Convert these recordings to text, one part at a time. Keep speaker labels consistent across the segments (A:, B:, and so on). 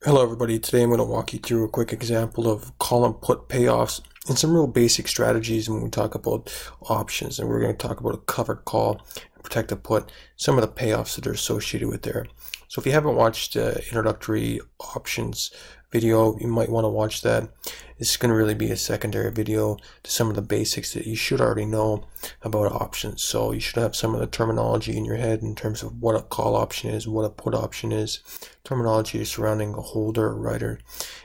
A: Hello everybody, today I'm going to walk you through a quick example of call and put payoffs and some real basic strategies when we talk about options, and we're going to talk about a covered call and protected put, some of the payoffs that are associated with there. So if you haven't watched the introductory options video, you might want to watch that. This is going to really be a secondary video to some of the basics that you should already know about options. So you should have some of the terminology in your head in terms of what a call option is, what a put option is, terminology surrounding a holder, a writer,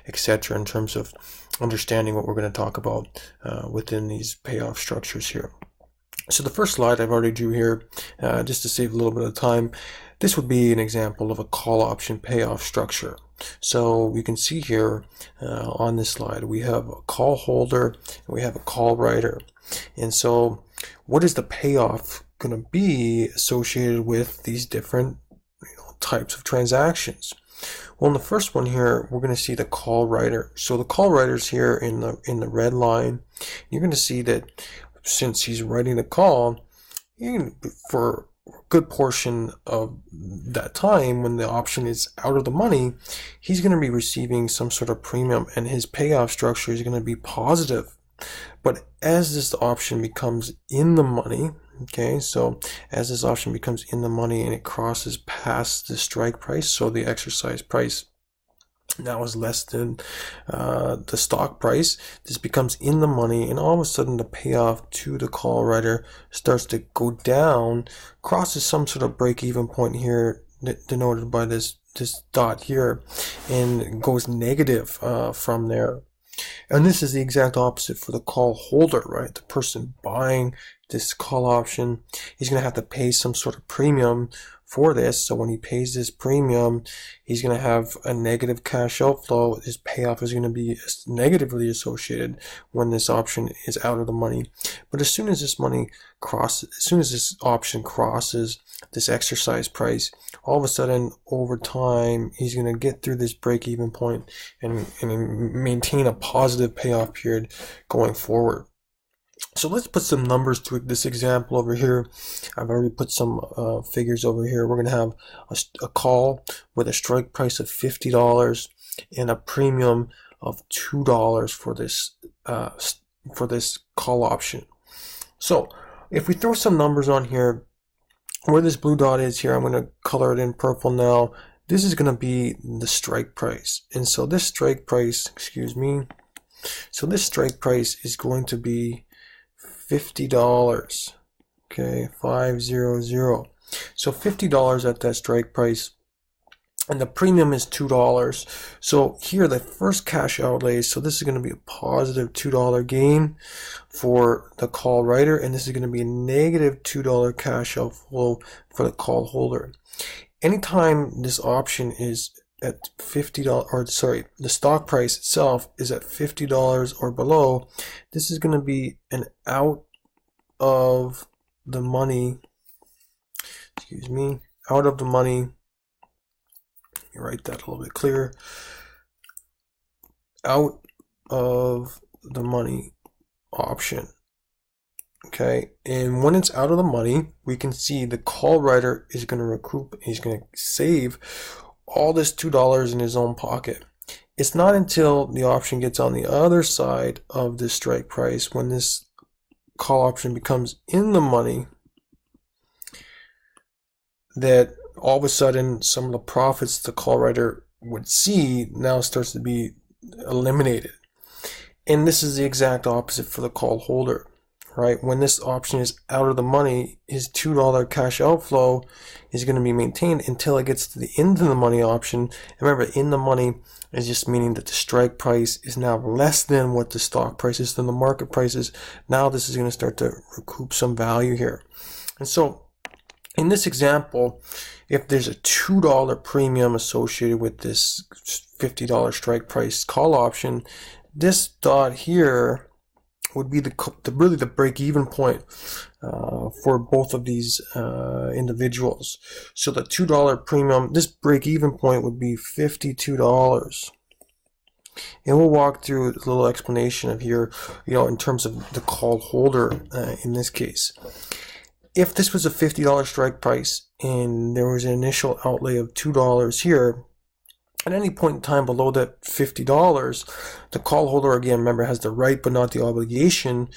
A: etc. in terms of understanding what we're going to talk about within these payoff structures here. So the first slide I've already drew here, just to save a little bit of time. This would be an example of a call option payoff structure. So we can see here on this slide, we have a call holder and we have a call writer. And so what is the payoff going to be associated with these different types of transactions? Well, in the first one here, we're going to see the call writer. So the call writer's here in the red line. You're going to see that since he's writing the call, for a good portion of that time when the option is out of the money, he's going to be receiving some sort of premium, and his payoff structure is going to be positive. But as this option becomes in the money, okay, so as this option becomes in the money and it crosses past the strike price, so the exercise price now is less than the stock price, this becomes in the money, and all of a sudden the payoff to the call writer starts to go down, crosses some sort of break-even point here denoted by this dot here, and goes negative from there. And this is the exact opposite for the call holder, right? The person buying this call option, he's going to have to pay some sort of premium for this. So when he pays this premium, he's going to have a negative cash outflow. His payoff is going to be negatively associated when this option is out of the money. But as soon as this option crosses this exercise price, all of a sudden over time he's going to get through this break-even point and maintain a positive payoff period going forward. So let's put some numbers to this example over here. I've already put some figures over here. We're going to have a call with a strike price of $50 and a premium of $2 for this call option. So if we throw some numbers on here, where this blue dot is here, I'm going to color it in purple now. This is going to be the strike price. And so this strike price, this strike price is going to be $50. Okay, 500. So $50 at that strike price, and the premium is $2. So here the first cash outlay, so this is going to be a positive $2 gain for the call writer, and this is going to be a negative $2 cash outflow for the call holder. Anytime this option is at $50, or sorry, the stock price itself is at $50 or below, this is going to be an out of the money, out of the money, let me write that a little bit clearer, out of the money option. Okay, and when it's out of the money, we can see the call writer is going to recoup, he's going to save all this $2 in his own pocket. It's not until the option gets on the other side of this strike price, when this call option becomes in the money, that all of a sudden some of the profits the call writer would see now starts to be eliminated. And this is the exact opposite for the call holder. Right, when this option is out of the money, his $2 cash outflow is going to be maintained until it gets to the end of the money option. And remember, in the money is just meaning that the strike price is now less than what the stock price is, than the market price is. Now this is going to start to recoup some value here. And so in this example, if there's a $2 premium associated with this $50 strike price call option, this dot here would be really the break-even point for both of these individuals. So the $2 premium, this break-even point would be $52. And we'll walk through a little explanation of here, in terms of the call holder in this case. If this was a $50 strike price and there was an initial outlay of $2 here, At any point in time below that $50, the call holder, again, remember, has the right but not the obligation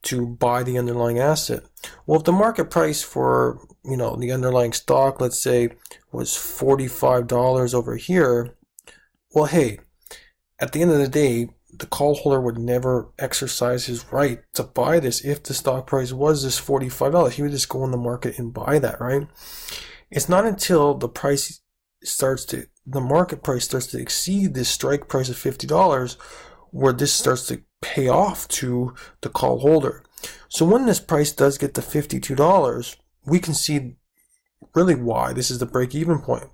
A: to buy the underlying asset. Well, if the market price for, the underlying stock, let's say, was $45 over here, well, hey, at the end of the day, the call holder would never exercise his right to buy this if the stock price was this $45. He would just go in the market and buy that, right? It's not until the market price starts to exceed this strike price of $50 where this starts to pay off to the call holder. So when this price does get to $52, we can see really why this is the break-even point.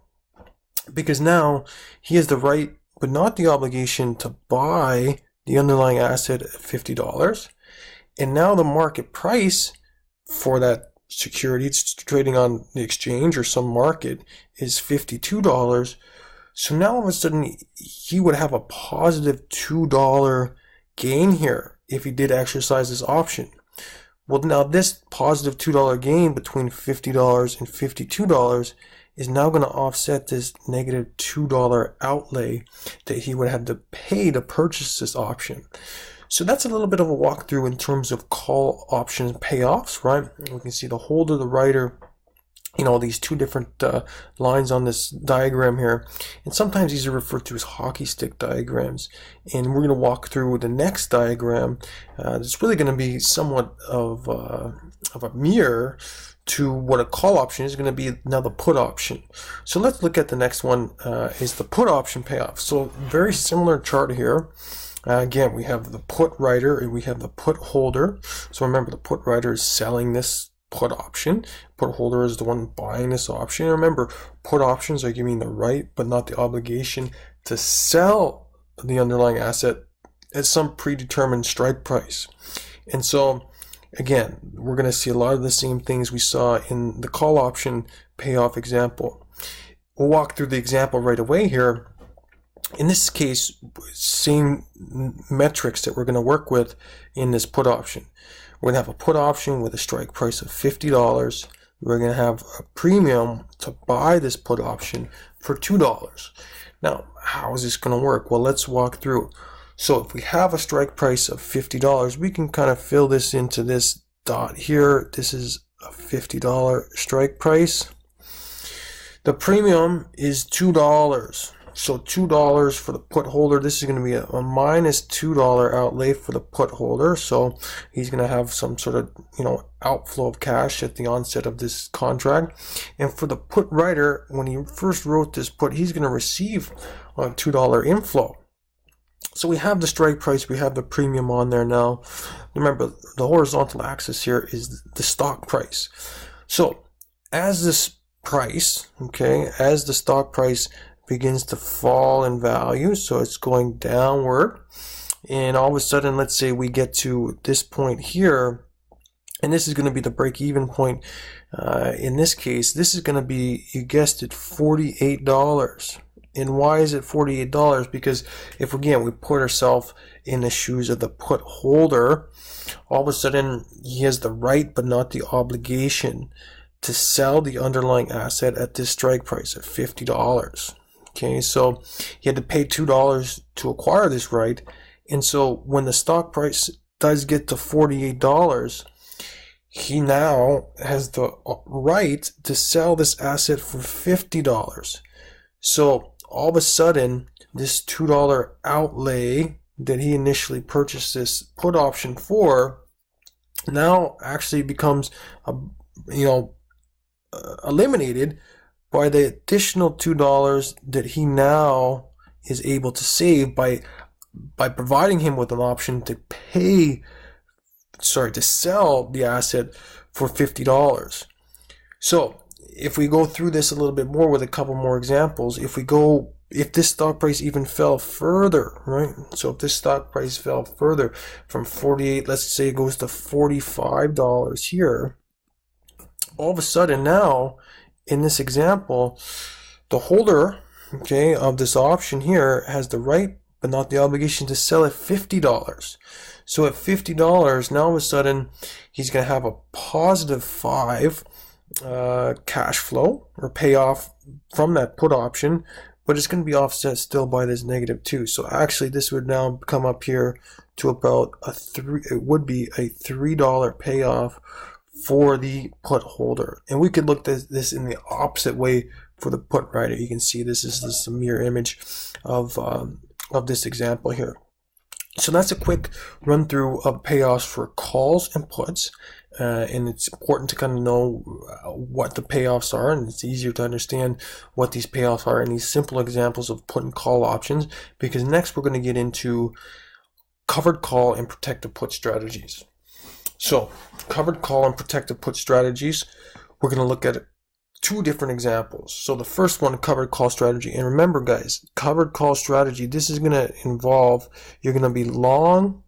A: Because now he has the right but not the obligation to buy the underlying asset at $50. And now the market price for that security, it's trading on the exchange or some market, is $52. So now all of a sudden he would have a positive $2 gain here if he did exercise this option. Well, now this positive $2 gain between $50 and $52 is now going to offset this negative $2 outlay that he would have to pay to purchase this option. So that's a little bit of a walkthrough in terms of call option payoffs, right? We can see the holder, the writer, these two different lines on this diagram here. And sometimes these are referred to as hockey stick diagrams. And we're going to walk through the next diagram. It's really going to be somewhat of a mirror to what a call option is going to be now the put option. So let's look at the next one, is the put option payoff. So very similar chart here. Again, we have the put writer and we have the put holder. So remember, the put writer is selling this put option. Put holder is the one buying this option. And remember, put options are giving the right but not the obligation to sell the underlying asset at some predetermined strike price. And so again, we're going to see a lot of the same things we saw in the call option payoff example. We'll walk through the example right away here. In this case, same metrics that we're going to work with in this put option. We're going to have a put option with a strike price of $50. We're going to have a premium to buy this put option for $2. Now, how is this going to work? Well, let's walk through. So if we have a strike price of $50, we can kind of fill this into this dot here. This is a $50 strike price. The premium is $2. So $2 for the put holder. This is going to be a minus $2 outlay for the put holder. So he's going to have some sort of, outflow of cash at the onset of this contract. And for the put writer, when he first wrote this put, he's going to receive a $2 inflow. So we have the strike price, we have the premium on there now. Remember, the horizontal axis here is the stock price. So as this price, as the stock price begins to fall in value, so it's going downward, and all of a sudden, let's say we get to this point here, and this is going to be the break-even point. In this case, this is going to be, you guessed it, $48. And why is it $48? Because if, again, we put ourselves in the shoes of the put holder, all of a sudden he has the right but not the obligation to sell the underlying asset at this strike price of $50. Okay, so he had to pay $2 to acquire this right. And so when the stock price does get to $48, he now has the right to sell this asset for $50. So all of a sudden, this $2 outlay that he initially purchased this put option for now actually becomes, eliminated by the additional $2 that he now is able to save by providing him with an option to sell the asset for $50. So if we go through this a little bit more with a couple more examples, if this stock price even fell further, right? So if this stock price fell further from 48, let's say it goes to $45 here, all of a sudden now, in this example, the holder, of this option here has the right but not the obligation to sell at $50. So at $50, now all of a sudden, he's going to have a positive 5 cash flow or payoff from that put option, but it's going to be offset still by this -2. So actually this would now come up here to about it would be a $3 payoff for the put holder. And we could look at this in the opposite way for the put writer. You can see this is a mirror image of this example here. So that's a quick run through of payoffs for calls and puts. And it's important to kind of know what the payoffs are, and it's easier to understand what these payoffs are in these simple examples of put and call options, because next we're going to get into covered call and protective put strategies. So covered call and protective put strategies, we're going to look at 2 different examples. So the first one, covered call strategy. And remember guys, covered call strategy, this is going to involve, you're going to be long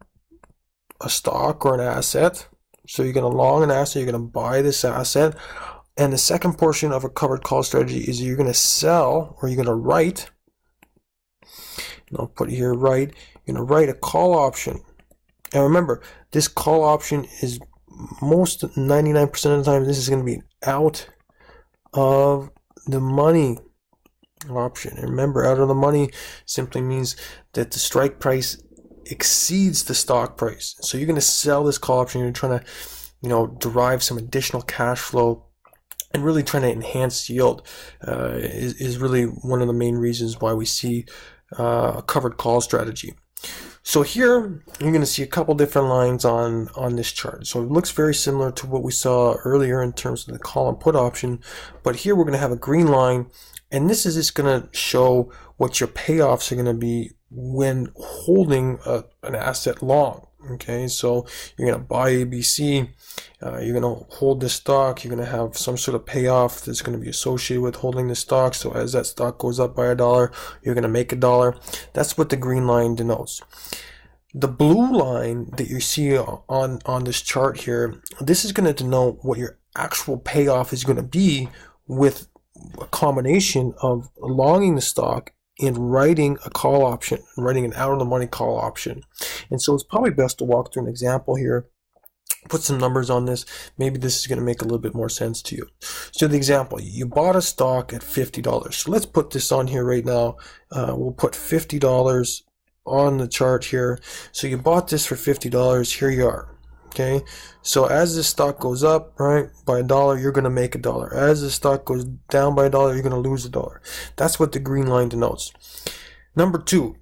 A: a stock or an asset. So you're going to long an asset, you're going to buy this asset. And the second portion of a covered call strategy is you're going to sell, or you're going to write, and I'll put here write, you're going to write a call option. And remember, this call option is 99% of the time, this is going to be out of the money option. And remember, out of the money simply means that the strike price exceeds the stock price. So you're going to sell this call option. You're trying to, derive some additional cash flow, and really trying to enhance yield is really one of the main reasons why we see a covered call strategy. So here you're going to see a couple different lines on this chart. So it looks very similar to what we saw earlier in terms of the call and put option, but here we're going to have a green line, and this is just going to show what your payoffs are going to be when holding an asset long. Okay, so you're going to buy ABC, you're going to hold this stock, you're going to have some sort of payoff that's going to be associated with holding the stock. So as that stock goes up by $1, you're going to make $1. That's what the green line denotes. The blue line that you see on this chart here, this is going to denote what your actual payoff is going to be with a combination of longing the stock and writing a call option, writing an out of the money call option. And so it's probably best to walk through an example here, put some numbers on this. Maybe this is going to make a little bit more sense to you. So the example, you bought a stock at $50. So let's put this on here right now. We'll put $50 on the chart here. So you bought this for $50. Here you are. Okay, so as this stock goes up, right, by $1, you're going to make $1. As the stock goes down by $1, you're going to lose $1. That's what the green line denotes. Number 2.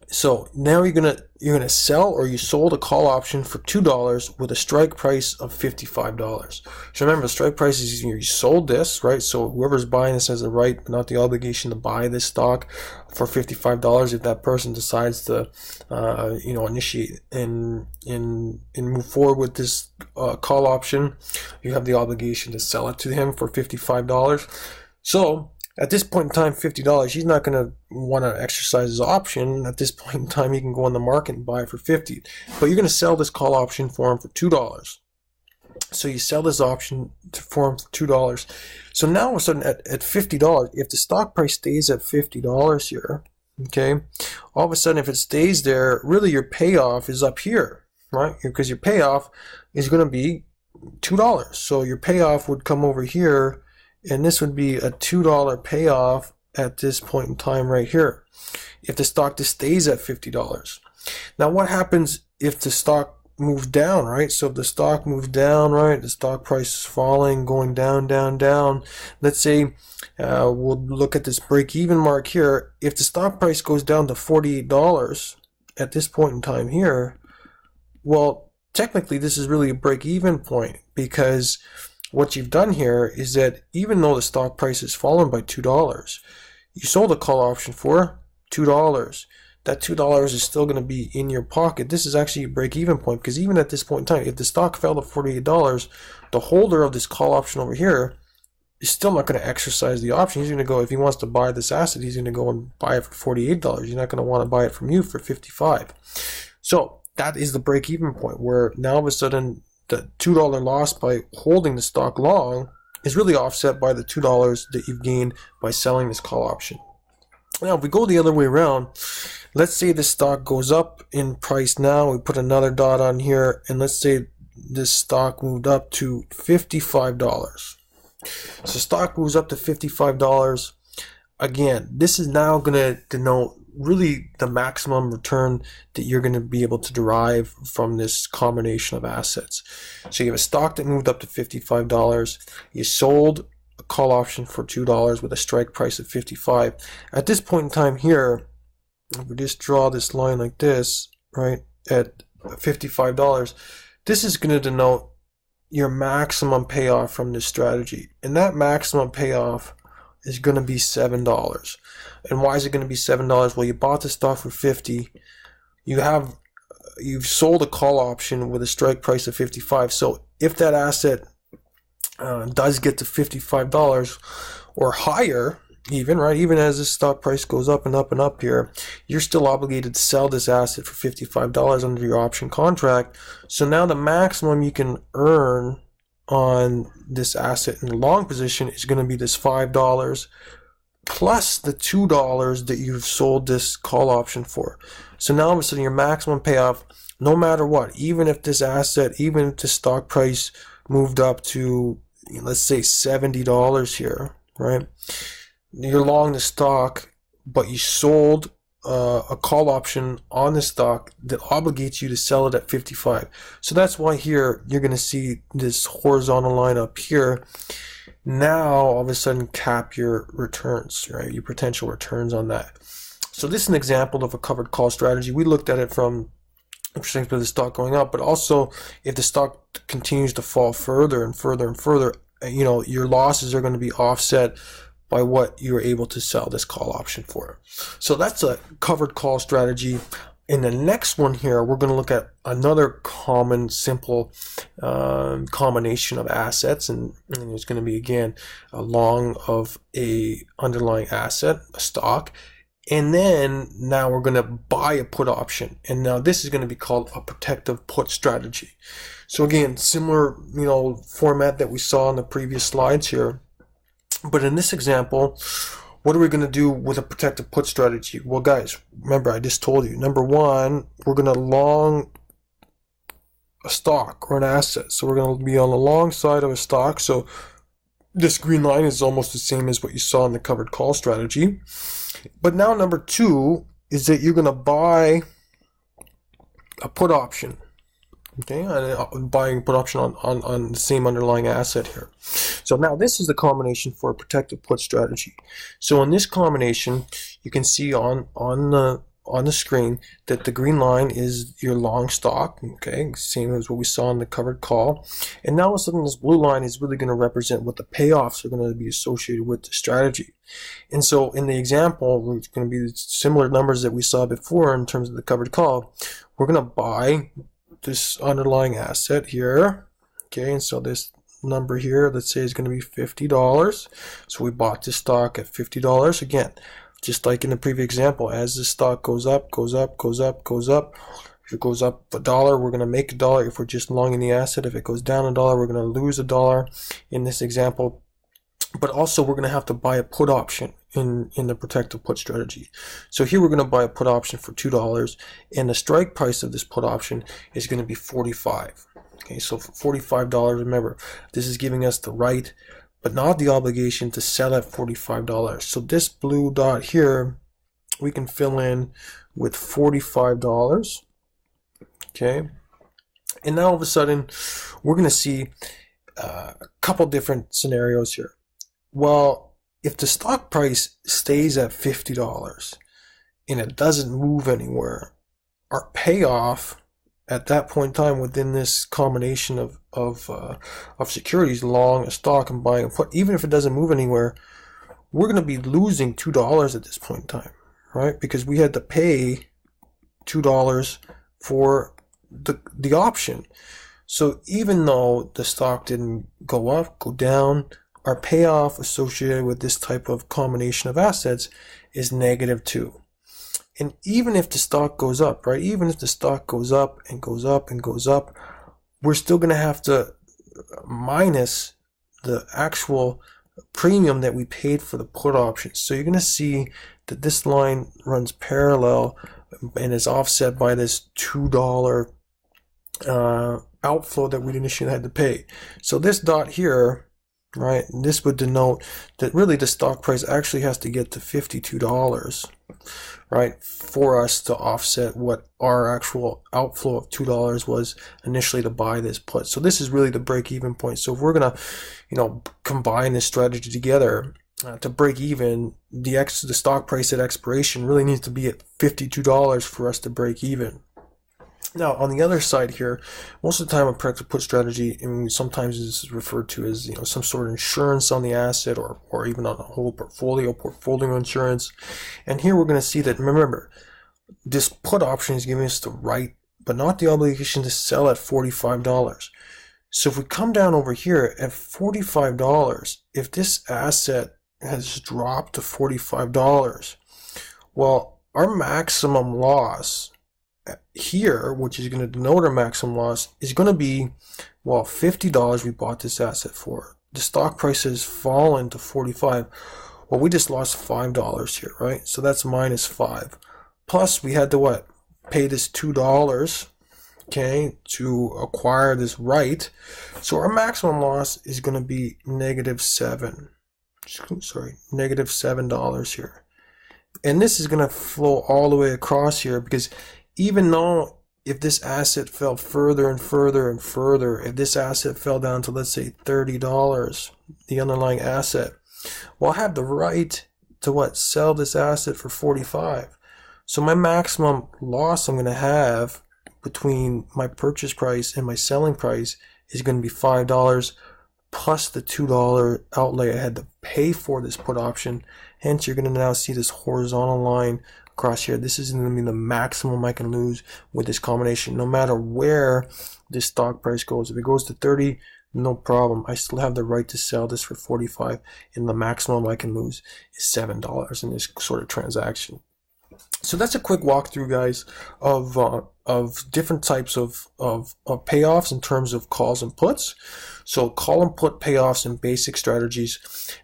A: So now you're gonna sell, or you sold a call option for $2 with a strike price of $55. So remember, the strike price is you sold this, right? So whoever's buying this has the right but not the obligation to buy this stock for $55. If that person decides to initiate and move forward with this call option, you have the obligation to sell it to him for $55. So at this point in time, $50, he's not going to want to exercise his option. At this point in time, he can go on the market and buy it for $50. But you're going to sell this call option for him for $2. So you sell this option for him for $2. So now all of a sudden at $50, if the stock price stays at $50 here, okay, all of a sudden if it stays there, really your payoff is up here, right? Because your payoff is going to be $2. So your payoff would come over here, and this would be a $2 payoff at this point in time right here, if the stock just stays at $50. Now what happens if the stock moves down, right? So if the stock moves down, right, the stock price is falling, going down, down, down. Let's say we'll look at this break-even mark here. If the stock price goes down to $48 at this point in time here, well, technically this is really a break-even point, because what you've done here is that even though the stock price has fallen by $2, you sold a call option for $2. That $2 is still going to be in your pocket. This is actually a break-even point, because even at this point in time, if the stock fell to $48, the holder of this call option over here is still not going to exercise the option. He's going to go, if he wants to buy this asset, he's going to go and buy it for $48. He's not going to want to buy it from you for $55. So that is the break-even point, where now all of a sudden the $2 loss by holding the stock long is really offset by the $2 that you've gained by selling this call option. Now, if we go the other way around, let's say the stock goes up in price now. We put another dot on here, and let's say this stock moved up to $55. So stock moves up to $55. again, this is now going to denote really the maximum return that you're going to be able to derive from this combination of assets. So you have a stock that moved up to $55. You sold a call option for $2 with a strike price of 55. At this point in time here, if we just draw this line like this, right, at $55, this is going to denote your maximum payoff from this strategy. And that maximum payoff is going to be $7. And why is it going to be $7? Well, you bought the stock for 50. You've sold a call option with a strike price of 55. So if that asset does get to $55 or higher, even, right, even as the stock price goes up and up and up here, you're still obligated to sell this asset for $55 under your option contract. So now the maximum you can earn on this asset in the long position is going to be this $5 plus the $2 that you've sold this call option for. So now all of a sudden your maximum payoff, no matter what, even if this asset, even if the stock price moved up to, let's say, $70 here, right? You're long the stock, but you sold a call option on the stock that obligates you to sell it at 55. So that's why here you're going to see this horizontal line up here now all of a sudden cap your returns, right? Your potential returns on that. So this is an example of a covered call strategy. We looked at it from the perspective of the stock going up, but also if the stock continues to fall further and further and further, your losses are going to be offset by what you're able to sell this call option for. So that's a covered call strategy. In the next one here, we're going to look at another common, simple combination of assets, and it's going to be, again, a long of a underlying asset, a stock, and then now we're going to buy a put option, and now this is going to be called a protective put strategy. So again, similar format that we saw in the previous slides here. But in this example, what are we going to do with a protective put strategy? Well, guys, remember I just told you, number one, we're going to long a stock or an asset. So we're going to be on the long side of a stock. So this green line is almost the same as what you saw in the covered call strategy. But now number two is that you're going to buy a put option. Okay, and buying put option on the same underlying asset here. So now this is the combination for a protective put strategy. So in this combination, you can see on the screen that the green line is your long stock. Okay, same as what we saw in the covered call. And now all of a sudden this blue line is really going to represent what the payoffs are going to be associated with the strategy. And so in the example, it's going to be similar numbers that we saw before in terms of the covered call. We're going to buy this underlying asset here, okay, and so this number here, let's say, is going to be $50. So we bought this stock at $50. Again, just like in the previous example, as the stock goes up, goes up, goes up, goes up. If it goes up $1, we're going to make $1. If we're just longing the asset, if it goes down $1, we're going to lose $1 in this example. But also we're going to have to buy a put option in the protective put strategy. So here we're going to buy a put option for $2, and the strike price of this put option is going to be $45. Okay, so for $45, remember, this is giving us the right, but not the obligation to sell at $45. So this blue dot here, we can fill in with $45. Okay, and now all of a sudden, we're going to see a couple different scenarios here. Well, if the stock price stays at $50 and it doesn't move anywhere, our payoff at that point in time within this combination of securities, long a stock and buying a put, even if it doesn't move anywhere, we're going to be losing $2 at this point in time, right? Because we had to pay $2 for the option. So even though the stock didn't go up, go down, our payoff associated with this type of combination of assets is -2. And even if the stock goes up, right? Even if the stock goes up and goes up and goes up, we're still going to have to minus the actual premium that we paid for the put options. So you're going to see that this line runs parallel and is offset by this $2 outflow that we initially had to pay. So this dot here, right? And this would denote that really the stock price actually has to get to $52, right, for us to offset what our actual outflow of $2 was initially to buy this put. So this is really the break-even point. So if we're gonna, combine this strategy together to break even, the stock price at expiration really needs to be at $52 for us to break even. Now, on the other side here, most of the time a protected put strategy, and sometimes is referred to as some sort of insurance on the asset, or even on a whole portfolio insurance. And here we're going to see that, remember, this put option is giving us the right, but not the obligation to sell at $45. So if we come down over here at $45, if this asset has dropped to $45, well, our maximum loss here, which is going to denote our maximum loss, is going to be, well, $50 we bought this asset for. The stock price has fallen to $45. Well, we just lost $5 here, right? So that's minus 5. Plus, we had to what? Pay this $2, okay, to acquire this right. So our maximum loss is going to be -$7. Sorry, -$7 here. And this is going to flow all the way across here, because even though if this asset fell further and further and further, if this asset fell down to, let's say, $30, the underlying asset, well, I have the right to what? Sell this asset for $45. So my maximum loss I'm going to have between my purchase price and my selling price is going to be $5 plus the $2 outlay I had to pay for this put option. Hence, you're going to now see this horizontal line across here. This is going to be the maximum I can lose with this combination, no matter where this stock price goes. If it goes to 30, no problem. I still have the right to sell this for 45, and the maximum I can lose is $7 in this sort of transaction. So that's a quick walkthrough, guys, of different types of payoffs in terms of calls and puts. So call and put payoffs and basic strategies.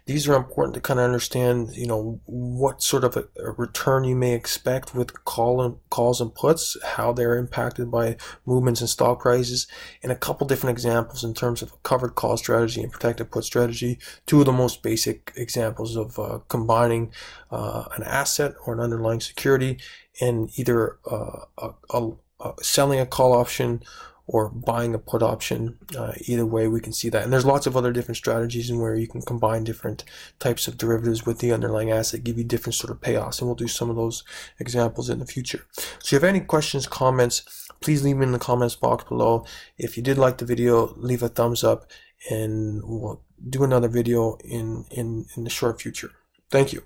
A: These are important to kind of understand, what sort of a return you may expect with calls and puts, how they're impacted by movements in stock prices, and a couple different examples in terms of a covered call strategy and protected put strategy. Two of the most basic examples of combining an asset or an underlying security and either selling a call option or buying a put option. Either way, we can see that. And there's lots of other different strategies in where you can combine different types of derivatives with the underlying asset, give you different sort of payoffs. And we'll do some of those examples in the future. So if you have any questions, comments, please leave them in the comments box below. If you did like the video, leave a thumbs up, and we'll do another video in the short future. Thank you.